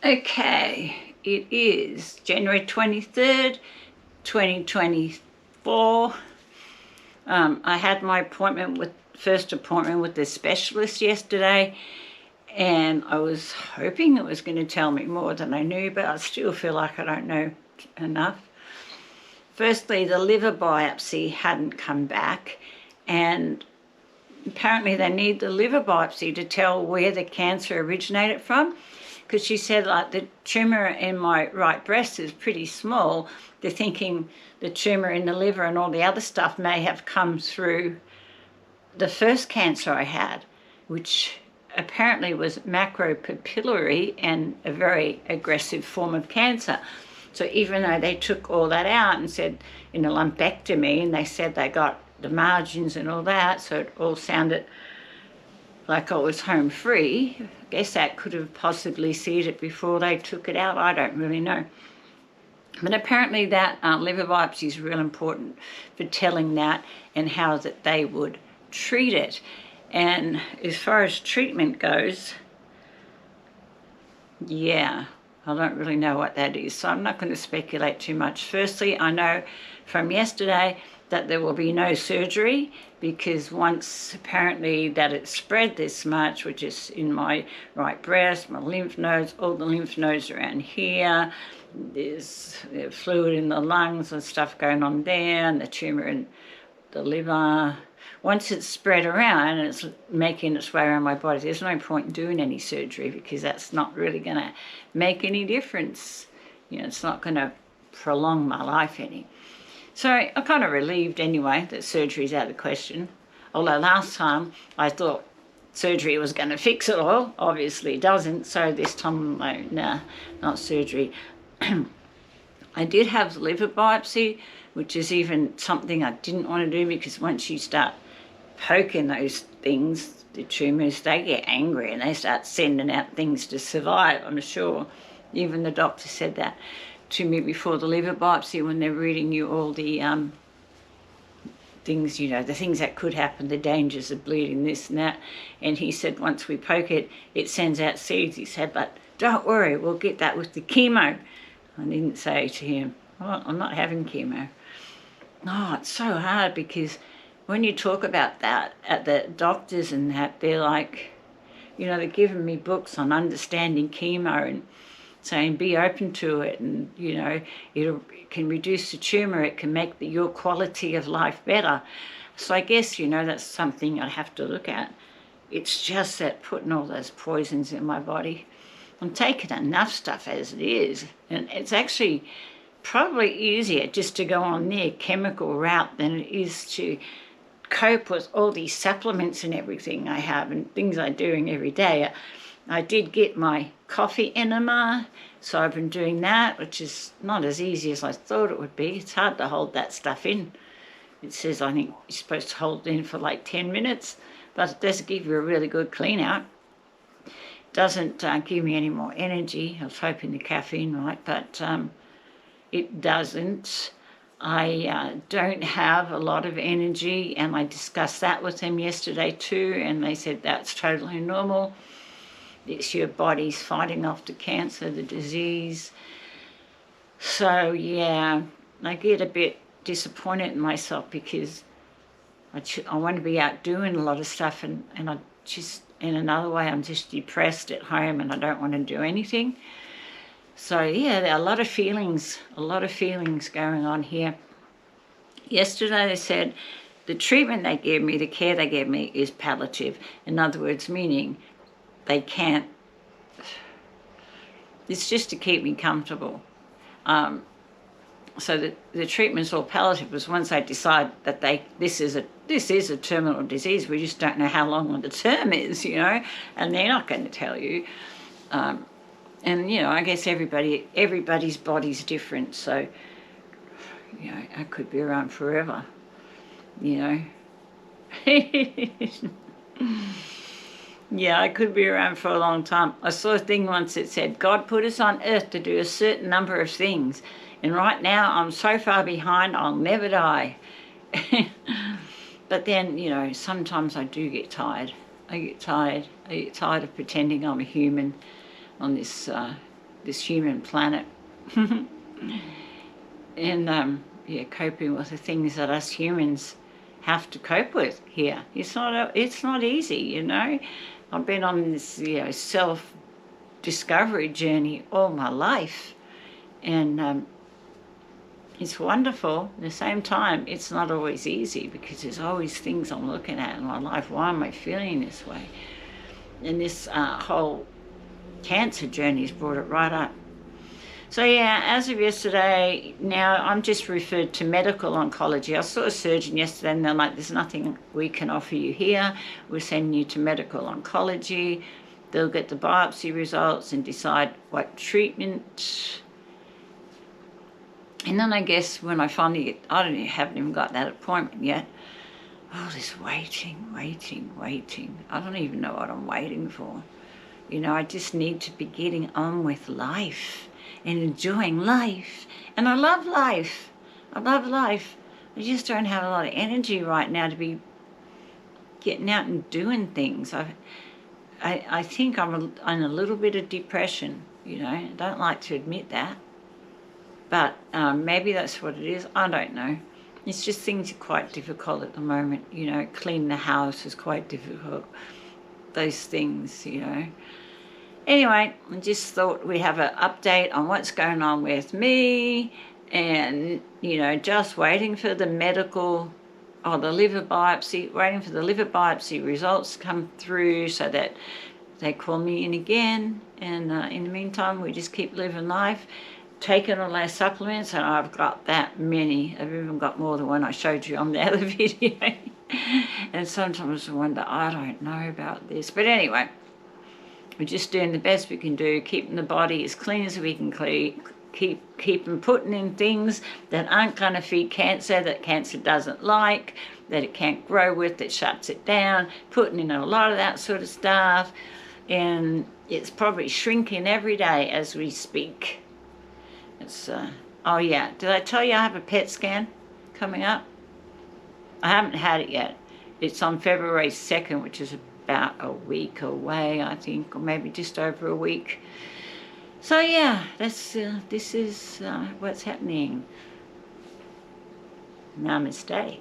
Okay, it is January 23rd, 2024. I had my first appointment with the specialist yesterday, and I was hoping it was going to tell me more than I knew, but I still feel like I don't know enough. Firstly, the liver biopsy hadn't come back, and apparently they need the liver biopsy to tell where the cancer originated from, because she said like the tumour in my right breast is pretty small. They're thinking the tumour in the liver and all the other stuff may have come through the first cancer I had, which apparently was macropapillary and a very aggressive form of cancer. So even though they took all that out and said in a lumpectomy, and they said they got the margins and all that, so it all sounded like I was home free. I guess that could have possibly seen it before they took it out. I don't really know. But apparently that liver biopsy is real important for telling that and how that they would treat it. And as far as treatment goes, yeah, I don't really know what that is, so I'm not going to speculate too much. Firstly, I know from yesterday that there will be no surgery, because once apparently that it spread this much, which is in my right breast, my lymph nodes, all the lymph nodes around here, there's fluid in the lungs and stuff going on there, and the tumour in the liver. Once it's spread around and it's making its way around my body, there's no point in doing any surgery, because that's not really going to make any difference. You know, it's not going to prolong my life any. So I'm kind of relieved anyway that surgery's out of the question. Although last time I thought surgery was going to fix it all. Obviously it doesn't. So this time, nah, not surgery. I did have the liver biopsy, which is even something I didn't want to do, because once you start poking those things, the tumours, they get angry and they start sending out things to survive, I'm sure. Even the doctor said that to me before the liver biopsy, when they're reading you all the things, you know, the things that could happen, the dangers of bleeding, this and that. And he said once we poke it, it sends out seeds. He said, but don't worry, we'll get that with the chemo. I didn't say to him, oh, I'm not having chemo. Oh, it's so hard, because when you talk about that at the doctors and that, they're like, you know, they're giving me books on understanding chemo and saying be open to it, and, you know, it can reduce the tumour, it can make your quality of life better. So I guess, you know, that's something I have to look at. It's just that putting all those poisons in my body, I'm taking enough stuff as it is, and it's actually probably easier just to go on their chemical route than it is to cope with all these supplements and everything I have and things I'm doing every day. I did get my coffee enema, so I've been doing that, which is not as easy as I thought it would be. It's hard to hold that stuff in. It says, I think you're supposed to hold it in for like 10 minutes, but it does give you a really good clean out. Doesn't give me any more energy. I was hoping the caffeine might, but it doesn't. I don't have a lot of energy, and I discussed that with them yesterday too, and they said that's totally normal. It's your body's fighting off the cancer, the disease. So yeah, I get a bit disappointed in myself, because I want to be out doing a lot of stuff, and I just, in another way, I'm just depressed at home and I don't want to do anything. So yeah, there are a lot of feelings going on here. Yesterday they said the treatment they gave me, the care they gave me, is palliative. In other words, meaning they can't, it's just to keep me comfortable. So the treatment's all palliative, because once they decide that this is a terminal disease, we just don't know how long the term is, you know, and they're not going to tell you. And, you know, I guess everybody's body's different, so, you know, I could be around forever, you know. Yeah, I could be around for a long time. I saw a thing once that said, God put us on earth to do a certain number of things, and right now I'm so far behind, I'll never die. But then, you know, sometimes I do get tired. I get tired of pretending I'm a human on this this human planet. And yeah, coping with the things that us humans have to cope with here. It's not easy, you know. I've been on this, you know, self-discovery journey all my life, and it's wonderful. At the same time, it's not always easy because there's always things I'm looking at in my life. Why am I feeling this way? And this whole cancer journey's brought it right up. So yeah, as of yesterday, now I'm just referred to medical oncology. I saw a surgeon yesterday and they're like, there's nothing we can offer you here. We're sending you to medical oncology. They'll get the biopsy results and decide what treatment. And then I guess when I finally get, haven't even got that appointment yet. Oh, this waiting. I don't even know what I'm waiting for. You know, I just need to be getting on with life and enjoying life. And I love life. I just don't have a lot of energy right now to be getting out and doing things. I think I'm in a little bit of depression, you know. I don't like to admit that. But maybe that's what it is. I don't know. It's just things are quite difficult at the moment, you know. Cleaning the house is quite difficult. Those things, you know. Anyway, I just thought we'd have an update on what's going on with me and, you know, just waiting for the medical or the liver biopsy, waiting for the liver biopsy results to come through so that they call me in again. And in the meantime, we just keep living life, taking all our supplements, and I've got that many. I've even got more than one I showed you on the other video. And sometimes I wonder, I don't know about this. But anyway, we're just doing the best we can do, keeping the body as clean as we can keep putting in things that aren't going to feed cancer, that cancer doesn't like, that it can't grow with, that shuts it down, putting in a lot of that sort of stuff. And it's probably shrinking every day as we speak. It's, oh yeah, did I tell you I have a PET scan coming up? I haven't had it yet. It's on February 2nd, which is about a week away, I think, or maybe just over a week. So yeah, this is what's happening. Namaste.